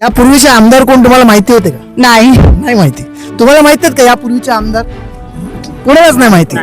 यापूर्वीचे आमदार कोण तुम्हाला माहिती होते का? नाही. नाही माहिती. तुम्हाला माहिती आहेत का यापूर्वीचे आमदार? कोणालाच नाही माहिती.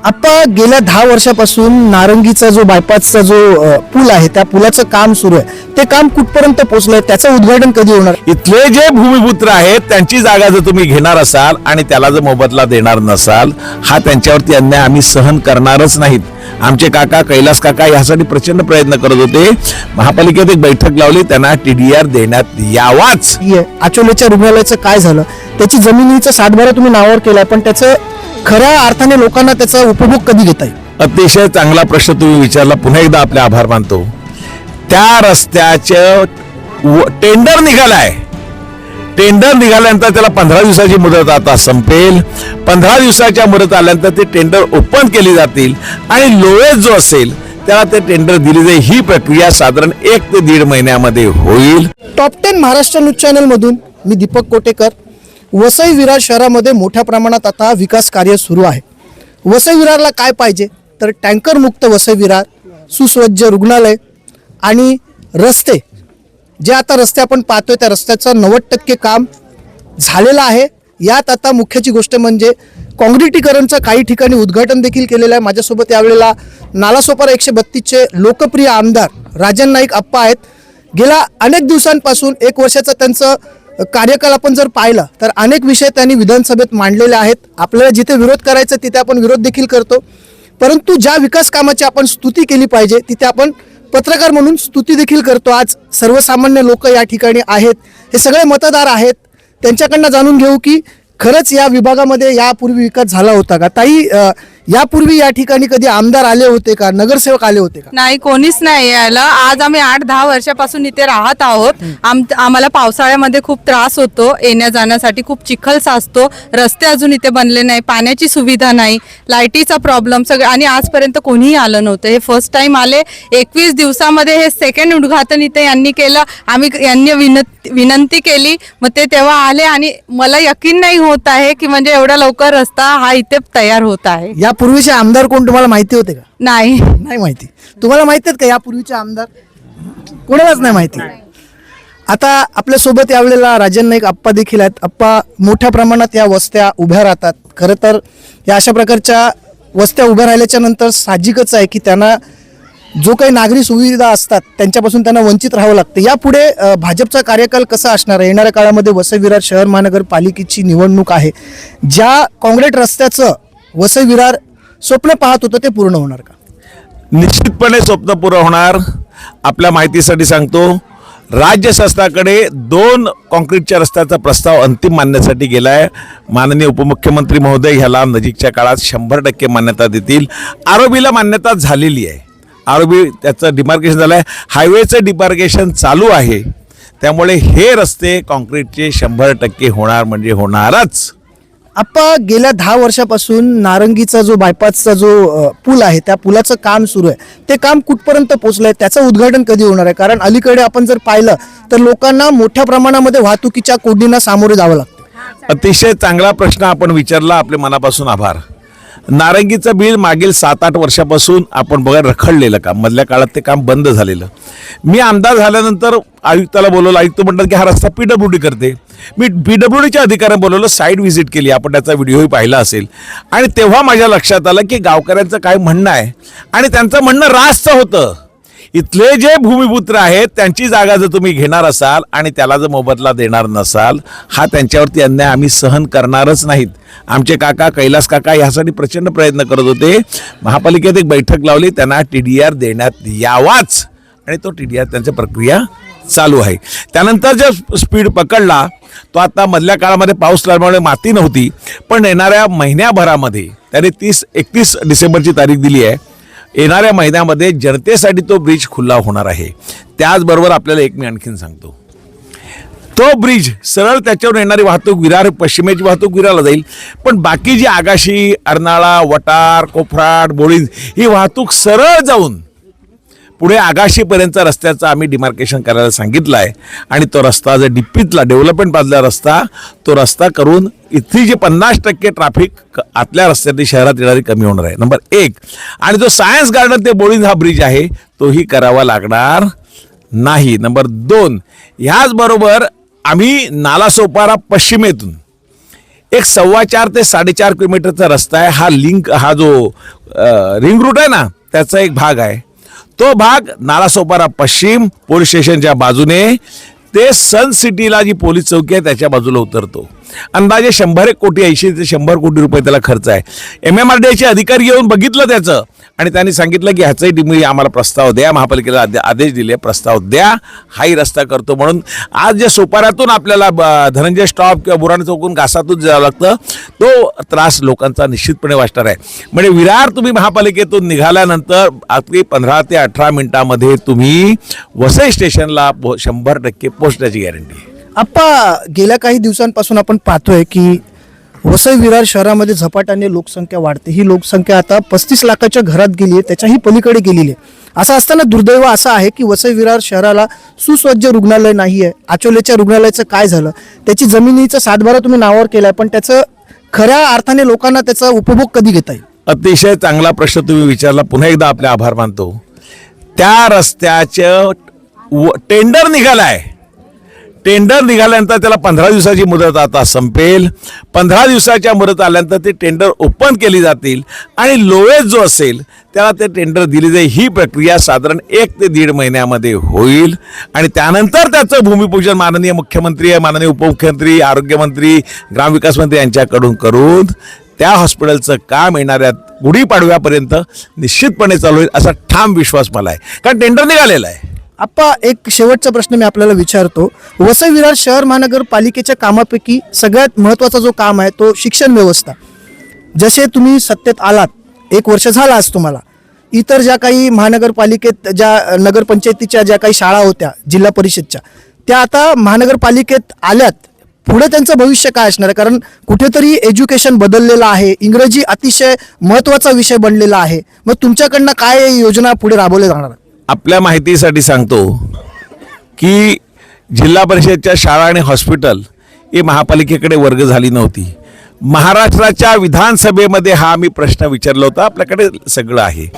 आता गेल्या 10 वर्षापासून नारंगीचा जो बायपासचा जो पूल आहे त्या पुलाचं काम सुरू आहे. ते काम कुठपर्यंत पोहोचलंय, त्याचं उद्घाटन कधी होणार? इथले जे भूमिपुत्र आहेत त्यांची जागा जर तुम्ही घेणार असाल आणि त्याला जर मोबदला देणार नसाल, हा त्यांच्यावरती अन्याय आम्ही सहन करणारच नाहीत. आमचे काका कैलास काका यासाठी प्रचंड प्रयत्न करत होते. महापालिकेत एक बैठक लावली, त्यांना TDR देण्यात यावाच. आचोलेच्या रुग्णालयाचं काय झालं? त्याची जमिनीचा सातबारा तुम्ही नावावर केलाय, पण त्याचं खऱ्या अर्थाने लोकांना त्याचा उपभोग कधी घेता येईल? अतिशय चांगला प्रश्न तुम्ही विचारला. पुन्हा एकदा आपले आभार मानतो. त्या रस्त्याचं टेंडर निघालाय. टेंडर निघाल्यानंतर त्याला 15 दिवसाची मुदत आता संपेल. 15 दिवसाच्या मुदत आल्यानंतर ते टेंडर ओपन केली जातील आणि लोएस जो असेल त्याला ते टेंडर दिली जाईल. ही प्रक्रिया साधारण 1 ते 1.5 महिन्यामध्ये होईल. टॉप 10 महाराष्ट्र न्यूज चॅनल मधून मी दीपक कोटेकर. वसई विरार शहरामध्ये मोठ्या प्रमाणात आता विकास कार्य सुरू आहे. वसई विरारला काय पाहिजे तर टँकर मुक्त वसई विरार, सुसज्ज रुग्णालय आणि रस्ते. जे आता रस्ते आपण पाहतोय त्या रस्त्याचं 90% काम झालेलं आहे. यात आता मुख्याची गोष्ट म्हणजे काँक्रिटीकरणचं काही ठिकाणी उद्घाटन देखील केलेलं आहे. माझ्यासोबत यावेळेला नालासोपारा 132चे लोकप्रिय आमदार राजन नाईक आप्पा आहेत. गेल्या अनेक दिवसांपासून 1 वर्षाचं त्यांचं कार्यकाल आपण जर पाहिलं तर अनेक विषय त्यांनी विधानसभेत मांडलेले आहेत. आपल्याला जिथे विरोध करायचा तिथे आपण विरोध देखील करतो, परंतु ज्या विकास कामाची आपण स्तुती केली पाहिजे तिथे आपण पत्रकार म्हणून स्तुती देखील करतो. आज सर्वसामान्य लोक या ठिकाणी आहेत, हे सगळे मतदार आहेत. त्यांच्याकडनं जाणून घेऊ की खरंच या विभागामध्ये यापूर्वी विकास झाला होता का? ताई, यापूर्वी या ठिकाणी कधी आमदार आले होते का, नगरसेवक आले होते का? नाही, कोणीच नाही यायला. आज आम्ही 8-10 वर्षापासून इथे राहत आहोत. आम्हाला पावसाळ्यामध्ये खूप त्रास होतो, येण्या जाण्यासाठी खूप चिखल साचतो. रस्ते अजून इथे बनले नाही, पाण्याची सुविधा नाही, लाईटीचा प्रॉब्लेम सगळं, आणि आजपर्यंत कोणीही आलं नव्हतं. हे फर्स्ट टाइम आले. 21 दिवसामध्ये हे सेकंड उद्घाटन इथे यांनी केलं. यांनी विनंती केली, मग ते तेव्हा आले आणि मला यकीन नाही होत आहे की म्हणजे एवढा लवकर रस्ता हा इथे तयार होत आहे. यापूर्वीचे आमदार कोण तुम्हाला माहिती होते का? नाही. नाही माहिती. तुम्हाला माहिती आहेत का यापूर्वीचे आमदार? कोणालाच नाही माहिती. आता आपल्यासोबत यावेळेला राजन नाईक आप्पा देखील आहेत. आप्पा, मोठ्या प्रमाणात या वस्त्या उभ्या राहतात. खरं तर या अशा प्रकारच्या वस्त्या उभ्या राहिल्याच्या नंतर साहजिकच आहे की त्यांना जो काही नागरी सुविधा असतात त्यांच्यापासून त्यांना वंचित राहावं लागतं. यापुढे भाजपचा कार्यकाल कसा असणार आहे? येणाऱ्या काळामध्ये वसई विरार शहर महानगरपालिकेची निवडणूक आहे. ज्या काँक्रीट रस्त्याचं वसई विरार स्वप्न पाहत होतं ते पूर्ण होणार का? निश्चितपणे स्वप्न पूर्ण होणार. आपल्या माहितीसाठी सांगतो, राज्य शासनाकडे 2 काँक्रीटच्या रस्त्याचा प्रस्ताव अंतिम मान्यतेसाठी गेलाय. माननीय उपमुख्यमंत्री महोदय ह्याला नजीकच्या काळात 100% मान्यता देतील. आरोबीला मान्यता झालेली आहे. आरोबी त्याचं डिमार्केशन झालं आहे. हायवेचं डिमार्केशन चालू आहे. त्यामुळे हे रस्ते काँक्रीटचे 100% होणार म्हणजे होणारच. आप्पा, गेल्या 10 वर्षापासून नारंगीचा जो बायपासचा जो पूल आहे त्या पुलाचं काम सुरू आहे. ते काम कुठपर्यंत पोहोचलंय, त्याचं उद्घाटन कधी होणार आहे? कारण अलीकडे आपण जर पाहिलं तर लोकांना मोठ्या प्रमाणामध्ये वाहतुकीच्या कोंडींना सामोरे जावं लागतं. अतिशय चांगला प्रश्न आपण विचारला. आपले मनापासून आभार. नारंगीचं बिल मागील 7-8 वर्षापासून आपण बघा रखडलेलं काम. मधल्या काळात ते काम बंद झालेलं. मी आमदार झाल्यानंतर आयुक्ताला बोलवलं. आयुक्त म्हणतात की हा रस्ता PWD करते. मी PWDच्या अधिकाऱ्यांना बोलवलं, साईट व्हिजिट केली. आपण त्याचा व्हिडिओही पाहिला असेल. आणि तेव्हा माझ्या लक्षात आलं की गावकऱ्यांचं काय म्हणणं आहे आणि त्यांचं म्हणणं रास्त होतं. इथले जे भूमिपुत्र आहेत त्यांची जागा जर तुम्ही घेणार असाल आणि त्याला जर मोबदला देणार नसाल, हा त्यांच्यावरती अन्याय आम्ही सहन करणारच नाहीत. आमचे काका कैलास काका यासाठी प्रचंड प्रयत्न करत होते. महापालिकेत एक बैठक लावली, त्यांना TDR देण्यात यावाच आणि तो TDR त्यांची प्रक्रिया चालू आहे. त्यानंतर जो स्पीड पकडला तो आता मधल्या काळामध्ये पाऊस लागल्यामुळे माती नव्हती, पण येणाऱ्या महिन्याभरामध्ये त्याने 31 डिसेंबरची तारीख दिली आहे. येणाऱ्या महिन्यामध्ये जनतेसाठी तो ब्रिज खुला होणार आहे. त्याचबरोबर आपल्याला एक मी आणखीन सांगतो, तो ब्रिज सरळ त्याच्यावर येणारी वाहतूक विरार, पश्चिमेची वाहतूक विरारला जाईल, पण बाकी जी आगाशी, अर्नाळा, वटार, कोफराड, बोळीज ही वाहतूक सरळ जाऊन पुढे आगाशीपर्यंतचा रस्त्याचं आम्ही डिमार्केशन करायला सांगितलं आहे. आणि तो रस्ता जर डिप्पीतला डेव्हलपमेंट बाजूला रस्ता, तो रस्ता करून इथली जी 50% ट्रॅफिक आतल्या रस्त्यातली शहरात येणारी कमी होणार आहे. नंबर 1. आणि जो सायन्स गार्डन ते बोळीज हा ब्रिज आहे तोही करावा लागणार नाही. नंबर 2, ह्याचबरोबर आम्ही नालासोपारा पश्चिमेतून एक 4.25 ते 4.5 किलोमीटरचा रस्ता आहे. हा जो रिंग रूट आहे ना, त्याचा एक भाग आहे. तो भाग नालासोपारा पश्चिम पोलीस स्टेशनच्या बाजूने ते सन सिटीला जी पोलीस चौकी आहे त्याच्या बाजूला उतरतो. अंदाजे 100 कोटी 80 ते 100 कोटी रुपये त्याला खर्च आहे. MMRDAचे अधिकारी येऊन बघितलं त्याचं आणि त्यांनी सांगितलं की ह्याचाही तुम्ही आम्हाला प्रस्ताव द्या. महापालिकेला आदेश दिले, प्रस्ताव द्या, हाही रस्ता करतो म्हणून. आज जे सोपाऱ्यातून आपल्याला धनंजय स्टॉप किंवा बुराणी चौकून घासातून जावं लागतं, तो त्रास लोकांचा निश्चितपणे वाचणार आहे. म्हणजे विरार तुम्ही महापालिकेतून निघाल्यानंतर अगदी 15 ते 18 मिनिटामध्ये तुम्ही वसई स्टेशनला 100% पोहोचण्याची गॅरंटी आहे. आप्पा, गेल्या काही दिवसांपासून आपण पाहतोय की वसई विरार शहरामध्ये झपाट्याने लोकसंख्या वाढते. ही लोकसंख्या आता 35 लाखाच्या घरात गेली आहे, त्याच्याही पलीकडे गेलेली आहे. असं असताना दुर्दैव असं आहे की वसई विरार शहराला सुसज्ज रुग्णालय नाही आहे. आचोलेच्या रुग्णालयाचं काय झालं, त्याची जमिनीचा सातबारा तुम्ही नावावर केलाय, पण त्याचं खऱ्या अर्थाने लोकांना त्याचा उपभोग कधी घेता येईल? अतिशय चांगला प्रश्न तुम्ही विचारला. पुन्हा एकदा आपले आभार मानतो. त्या रस्त्याचं टेंडर निघालाय. टेंडर निघाल्यानंतर त्याला 15 दिवसाची मुदत आता संपेल. 15 दिवसाच्या मुदत आल्यानंतर ते टेंडर ओपन केली जातील आणि लोएस्ट जो असेल त्याला ते टेंडर दिले जाईल. ही प्रक्रिया साधारण 1 ते 1.5 महिन्यामध्ये होईल आणि त्यानंतर त्याचं भूमिपूजन माननीय मुख्यमंत्री, माननीय उपमुख्यमंत्री, आरोग्यमंत्री, ग्रामविकास मंत्री यांच्याकडून करून त्या हॉस्पिटलचं काम येणाऱ्या गुढीपाडव्यापर्यंत निश्चितपणे चालू होईल असा ठाम विश्वास मला आहे, कारण टेंडर निघालेलं आहे. आप्पा, एक शेवटचा प्रश्न मी आपल्याला विचारतो. वसई विरार शहर महानगरपालिकेच्या कामापैकी सगळ्यात महत्त्वाचा जो काम आहे तो शिक्षण व्यवस्था. जसे तुम्ही सत्तेत आलात, 1 वर्ष झाला आज तुम्हाला, इतर ज्या काही महानगरपालिकेत ज्या नगरपंचायतीच्या ज्या काही शाळा होत्या जिल्हा परिषदच्या, त्या आता महानगरपालिकेत आल्यात. पुढे त्यांचं भविष्य काय असणार आहे? कारण कुठेतरी एज्युकेशन बदललेलं आहे, इंग्रजी अतिशय महत्त्वाचा विषय बनलेला आहे. मग तुमच्याकडनं काय योजना पुढे राबवल्या जाणार? आपल्या माहितीसाठी सांगतो की जिल्हा परिषदच्या शाळा आणि हॉस्पिटल ही महापालिकेकडे वर्ग झाली नव्हती. महाराष्ट्राच्या विधानसभेमध्ये हा मी प्रश्न विचारला होता. आपल्याकडे सगळं आहे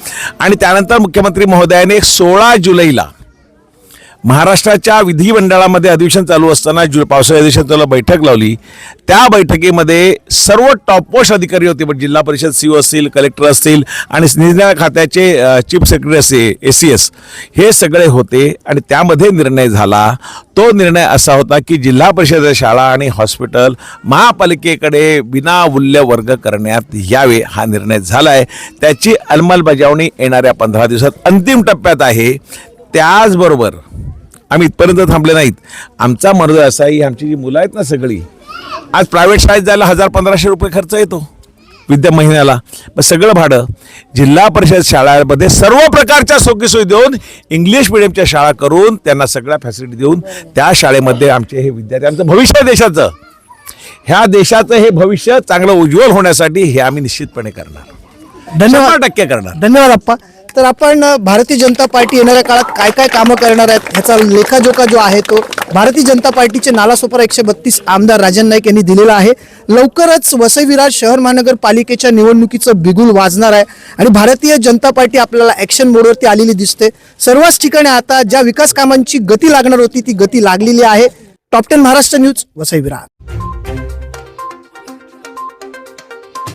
आणि त्यानंतर मुख्यमंत्री महोदयाने 16 जुलैला महाराष्ट्राच्या विधिमंडळामध्ये अधिवेशन चालू असताना पावसाळी अधिवेशनाला बैठक लावली. त्या बैठकीमध्ये सर्व टॉपमोस्ट अधिकारी होते, पण जिल्हा परिषद सीओ असतील, कलेक्टर असतील आणि निरनिराळ्या खात्याचे चीफ सेक्रेटरी असे ACS हे सगळे होते आणि त्यामध्ये निर्णय झाला. तो निर्णय असा होता की जिल्हा परिषद शाळा आणि हॉस्पिटल महापालिकेकडे विनामूल्य वर्ग करण्यात यावे. हा निर्णय झाला आहे. त्याची अंमलबजावणी येणाऱ्या 15 दिवसात अंतिम टप्प्यात आहे. त्याचबरोबर आम्ही इथपर्यंत थांबले नाहीत. आमचा मार्ग असा आहे, आमची जी मुलं आहेत ना सगळी, आज प्रायव्हेट शाळेत जायला 1000-1500 रुपये खर्च येतो महिन्याला. मग सगळं भाडं जिल्हा परिषद शाळांमध्ये सर्व प्रकारच्या सोयी देऊन इंग्लिश मिडियमच्या शाळा करून त्यांना सगळ्या फॅसिलिटी देऊन त्या शाळेमध्ये आमचे हे विद्यार्थी, आमचं भविष्य आहे देशाचं, ह्या देशाचं हे भविष्य चांगलं उज्ज्वल होण्यासाठी हे आम्ही निश्चितपणे करणार. 100% करणार. धन्यवाद आप्पा. तर आपण भारतीय जनता पार्टी येणाऱ्या काळात काय काय कामं करणार आहेत ह्याचा लेखाजोखा जो आहे तो भारतीय जनता पार्टीचे नालासोपारा 132 आमदार राजन नाईक यांनी दिलेला आहे. लवकरच वसई विरार शहर महानगरपालिकेच्या निवडणुकीचं बिगुल वाजणार आहे आणि भारतीय जनता पार्टी आपल्याला ॲक्शन मोडवरती आलेली दिसते. सर्वच ठिकाणी आता ज्या विकास कामांची गती लागणार होती ती गती लागलेली आहे. Top 10 Maharashtra news, Vasai Virar.